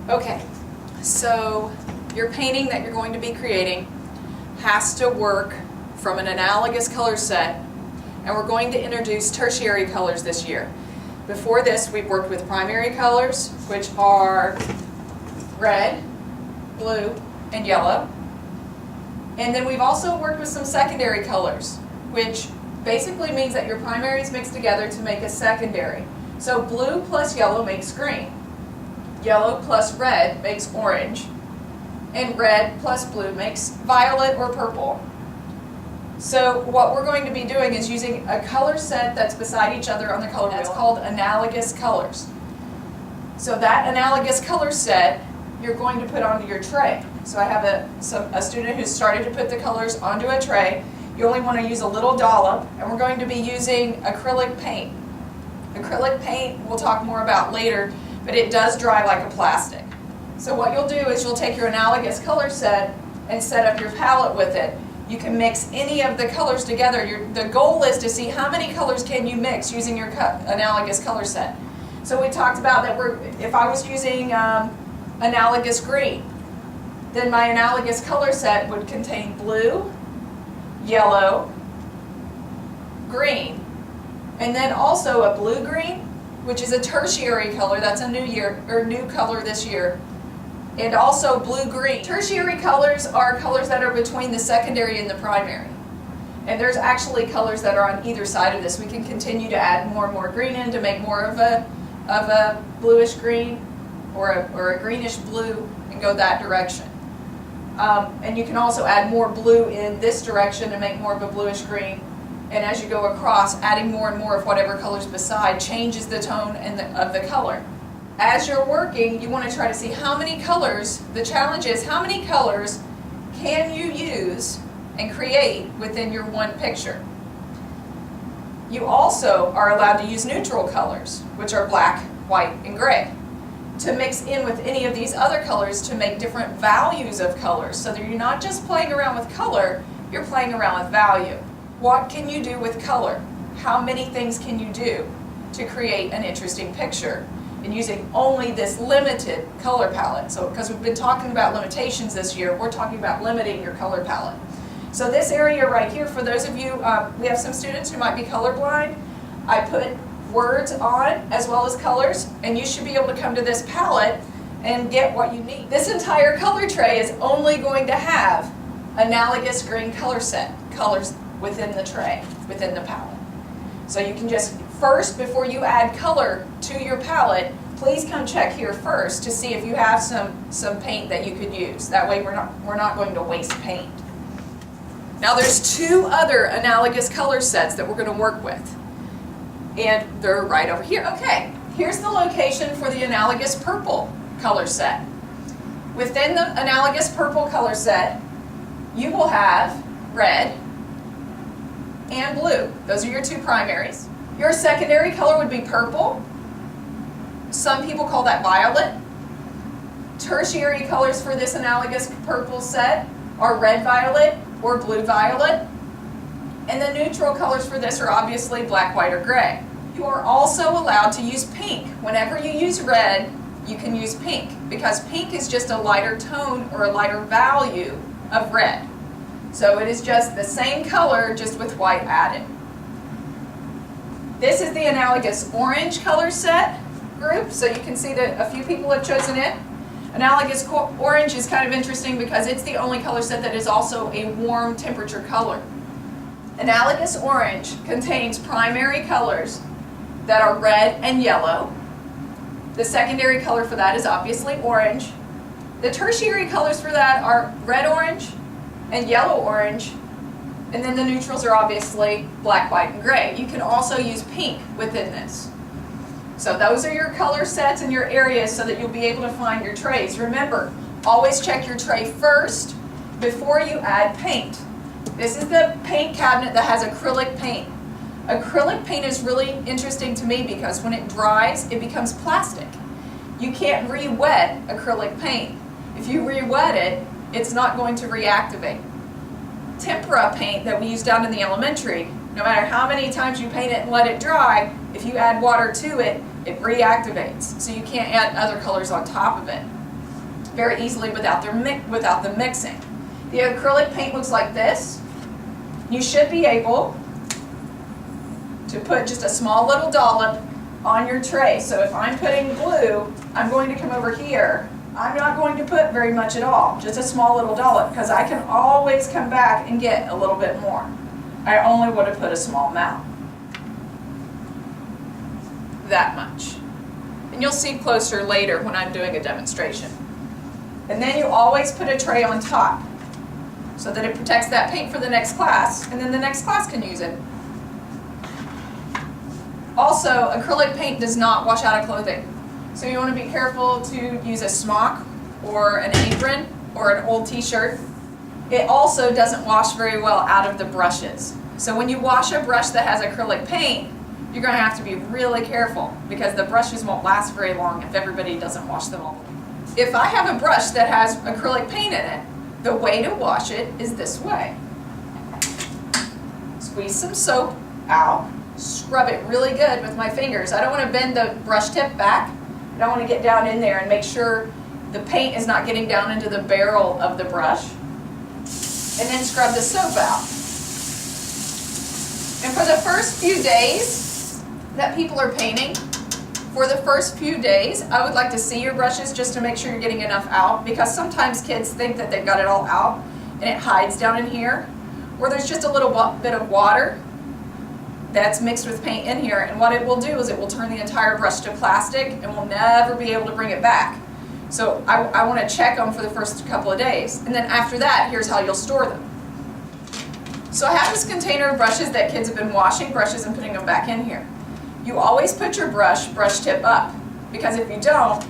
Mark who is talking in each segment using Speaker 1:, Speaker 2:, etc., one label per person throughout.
Speaker 1: Okay, so your painting that you're going to be creating has to work from an analogous color set, and we're going to introduce tertiary colors this year. Before this, we've worked with primary colors, which are red, blue, and yellow. And then we've also worked with some secondary colors, which basically means that your primaries mix together to make a secondary. So blue plus yellow makes green. Yellow plus red makes orange. And red plus blue makes violet or purple. So what we're going to be doing is using a color set that's beside each other on the color wheel. That's called analogous colors. So that analogous color set you're going to put onto your tray. So I have a student who's started to put the colors onto a tray. You only want to use a little dollop, and we're going to be using acrylic paint. Acrylic paint we'll talk more about later, but it does dry like a plastic. So what you'll do is you'll take your analogous color set and set up your palette with it. You can mix any of the colors together. The goal is to see how many colors can you mix using your analogous color set. So we talked about that if I was using analogous green, then my analogous color set would contain blue, yellow, green, and then also a blue-green, which is a tertiary color. That's a new color this year. And also blue-green. Tertiary colors are colors that are between the secondary and the primary. And there's actually colors that are on either side of this. We can continue to add more and more green in to make more of a bluish green or a greenish blue and go that direction. And you can also add more blue in this direction and make more of a bluish green. And as you go across, adding more and more of whatever color's beside changes the tone of the color. As you're working, you want to try to see how many colors, the challenge is how many colors can you use and create within your one picture. You also are allowed to use neutral colors, which are black, white, and gray, to mix in with any of these other colors to make different values of colors, so that you're not just playing around with color, you're playing around with value. What can you do with color? How many things can you do to create an interesting picture? And using only this limited color palette. So, because we've been talking about limitations this year, we're talking about limiting your color palette. So this area right here, for those of you, we have some students who might be colorblind. I put words on as well as colors, and you should be able to come to this palette and get what you need. This entire color tray is only going to have analogous green color set, colors within the tray, within the palette. So you can just, first, before you add color to your palette, please come check here first to see if you have some paint that you could use. That way we're not going to waste paint. Now there's two other analogous color sets that we're going to work with. And they're right over here. Okay, here's the location for the analogous purple color set. Within the analogous purple color set, you will have red and blue. Those are your two primaries. Your secondary color would be purple. Some people call that violet. Tertiary colors for this analogous purple set are red violet or blue violet. And the neutral colors for this are obviously black, white, or gray. You are also allowed to use pink. Whenever you use red, you can use pink, because pink is just a lighter tone or a lighter value of red. So it is just the same color, just with white added. This is the analogous orange color set group, so you can see that a few people have chosen it. Analogous orange is kind of interesting because it's the only color set that is also a warm temperature color. Analogous orange contains primary colors that are red and yellow. The secondary color for that is obviously orange. The tertiary colors for that are red-orange and yellow-orange, and then the neutrals are obviously black, white, and gray. You can also use pink within this. So those are your color sets and your areas so that you'll be able to find your trays. Remember, always check your tray first before you add paint. This is the paint cabinet that has acrylic paint. Acrylic paint is really interesting to me because when it dries, it becomes plastic. You can't re-wet acrylic paint. If you re-wet it, it's not going to reactivate. Tempera paint that we use down in the elementary, no matter how many times you paint it and let it dry, if you add water to it, it reactivates. So you can't add other colors on top of it. very easily without the mixing. The acrylic paint looks like this. You should be able to put just a small little dollop on your tray. So if I'm putting glue, I'm going to come over here. I'm not going to put very much at all, just a small little dollop, because I can always come back and get a little bit more. I only would have put a small amount. That much. And you'll see closer later when I'm doing a demonstration. And then you always put a tray on top so that it protects that paint for the next class, and then the next class can use it. Also, acrylic paint does not wash out of clothing. So you want to be careful to use a smock or an apron or an old t-shirt. It also doesn't wash very well out of the brushes. So when you wash a brush that has acrylic paint, you're going to have to be really careful because the brushes won't last very long if everybody doesn't wash them all. If I have a brush that has acrylic paint in it, the way to wash it is this way. Squeeze some soap out, scrub it really good with my fingers. I don't want to bend the brush tip back. I don't want to get down in there and make sure the paint is not getting down into the barrel of the brush. And then scrub the soap out. And for the first few days that people are painting, for the first few days, I would like to see your brushes just to make sure you're getting enough out, because sometimes kids think that they've got it all out and it hides down in here, or there's just a little bit of water that's mixed with paint in here, and what it will do is it will turn the entire brush to plastic and we'll never be able to bring it back. So I want to check them for the first couple of days, and then after that, here's how you'll store them. So I have this container of brushes that kids have been washing brushes and putting them back in here. You always put your brush tip up, because if you don't,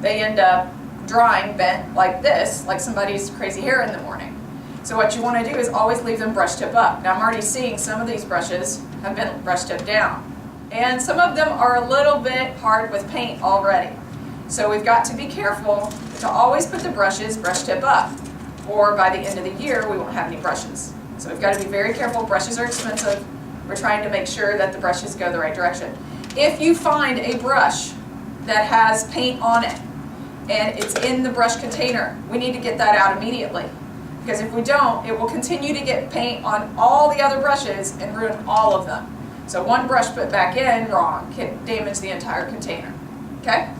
Speaker 1: they end up drying bent like this, like somebody's crazy hair in the morning. So what you want to do is always leave them brush tip up. Now I'm already seeing some of these brushes have been brush tip down. And some of them are a little bit hard with paint already. So we've got to be careful to always put the brushes brush tip up, or by the end of the year we won't have any brushes. So we've got to be very careful. Brushes are expensive. We're trying to make sure that the brushes go the right direction. If you find a brush that has paint on it and it's in the brush container, we need to get that out immediately. Because if we don't, it will continue to get paint on all the other brushes and ruin all of them. So one brush put back in wrong can damage the entire container. Okay?